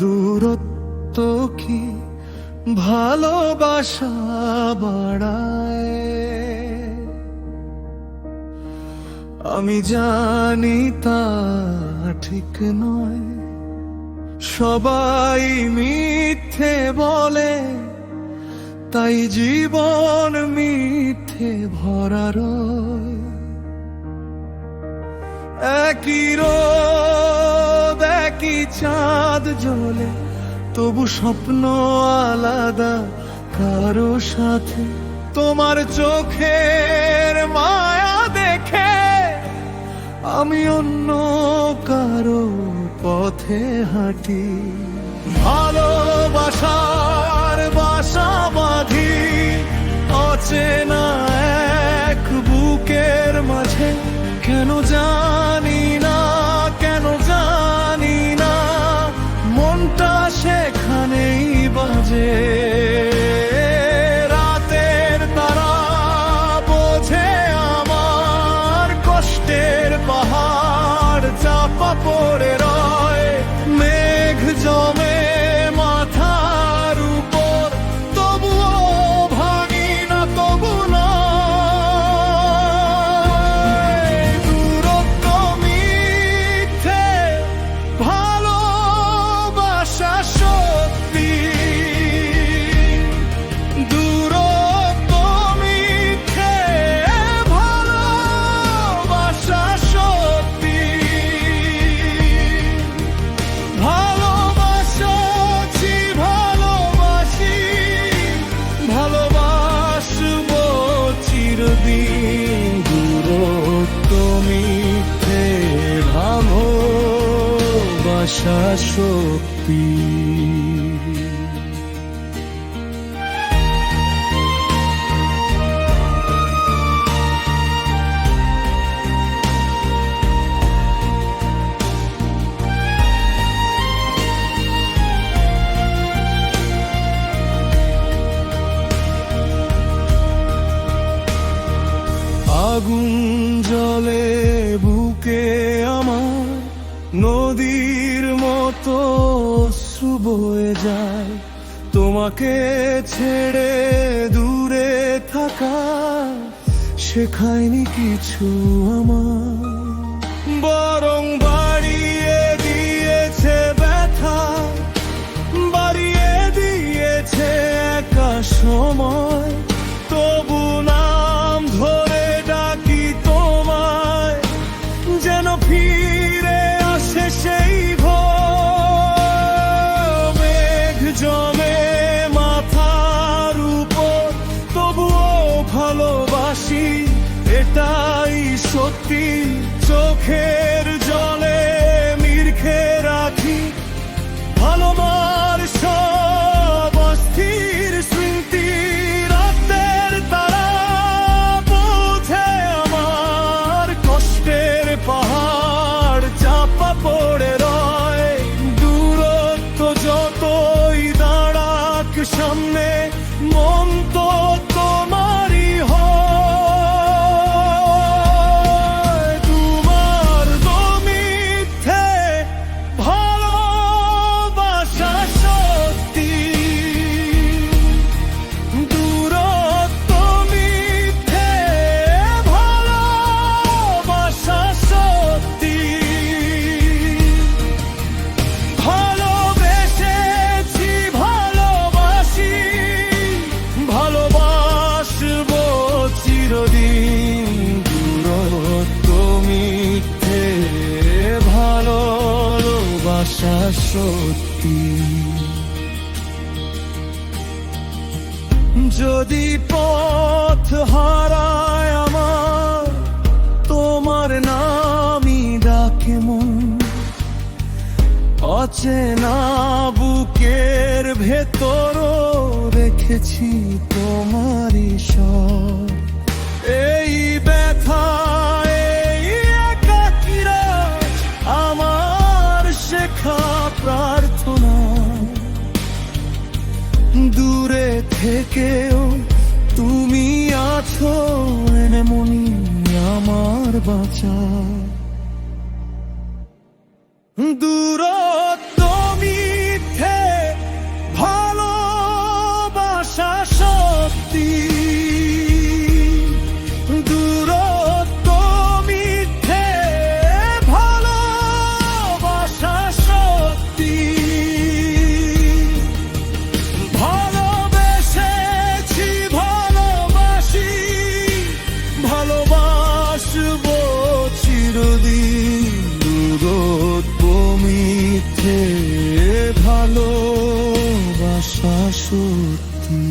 দূরত্ব কি ভালোবাসা বাড়ায়? আমি জানি তা ঠিক নয়। সবাই মিথ্যে বলে, তাই জীবন মিথ্যে ভরা রয়। একই রোদ একই চাঁদ জ্বলে, তবু স্বপ্ন আলাদা কারো সাথে। তোমার চোখের মায়া দেখে আমি অন্য কারো পথে হাঁটি। ভালোবাসার বাসা বাঁধি অচেনা এক বুকের মাঝে। কেন জানি না, কেন জানি না, মনটা সেখানেই বাজে। রাতের তারা বোঝে আমার কষ্টের পাহাড় চাপা পড়ে রয়। মেঘ জমে মাথার উপর, তবুও ভাঙি না, তবু না। দূরত্ব মিথ্যে, ভালোবাসা সত্যি। দূরত্ব মিথ্যে, ভালোবাসা সত্যি। ভালোবাসি ভালোবাসি, ভালোবাসবো চিরদিন। দূরত্ব মিথ্যে, ভালোবাসা সত্যি। আগুন জলে বুকে আমার, নদীর মতো অশ্রু বয়ে যায়। তোমাকে ছেড়ে দূরে থাকা শেখায়নি কিছু আমার, বরং বাড়িয়ে দিয়েছে ব্যথা, বাড়িয়ে দিয়েছে একা সময়। তবু নাম ধরে ডাকি তোমায়, যেন ফিরে আসে সেই ভোর। মেঘ জমে মাথার উপর, তবুও ভালোবাসি, এটাই সত্যি। চোখের জলে মিরখে রাখি ভালোমার সব অস্থির স্মৃতি। রাতের তারা বোঝে আমার কষ্টের পাহাড় চাপা পড়ে রয়। দূরত্ব যতই দাঁড়াক সামনে, মন তো তোমারই হয়। তোমার তো মিথ্যে, ভালোবাসা সত্যি। দূরত্ব মিথ্যে, ভালোবাসা সত্যি। ভালোবেসেছি ভালোবাসি, ভালোবাসবো চিরদিন। দূরত্ব মিথ্যে, ভালোবাসা সত্যি। যদি পথ হারায় আমার, তোমার নামই ডাকে মন। অচেনা বুকের ভেতরও রেখেছি তোমারই স্বর। এই ব্যথা, এই একাকিরা আমার শেখা প্রার্থনা। দূরে থেকেও তুমি আছো এমনি আমার বাঁচা। দূরত্ব মিথ্যে ভালোবাসা সত্যি, দূরত্ব মিথ্যে ভালোবাসা সত্যি। ভালোবেসেছি ভালোবাসি ভালোবাসবো চিরদিন, দূরত্ব মিথ্যে ভালোবাসা সত্যি।